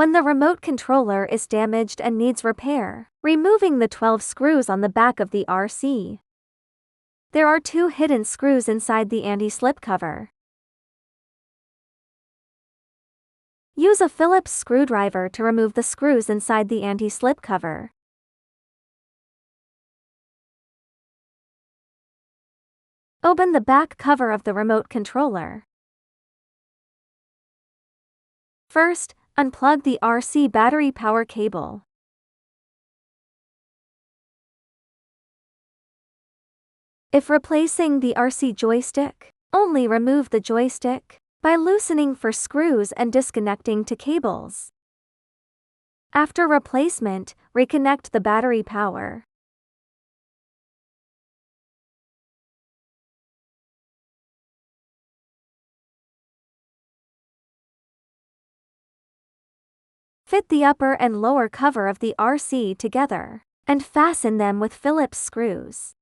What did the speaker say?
When the remote controller is damaged and needs repair, removing the 12 screws on the back of the RC. There are 2 hidden screws inside the anti-slip cover. Use a Phillips screwdriver to remove the screws inside the anti-slip cover. Open the back cover of the remote controller. First, unplug the RC battery power cable. If replacing the RC joystick, only remove the joystick by loosening for screws and disconnecting to cables. After replacement, reconnect the battery power. Fit the upper and lower cover of the RC together and fasten them with Phillips screws.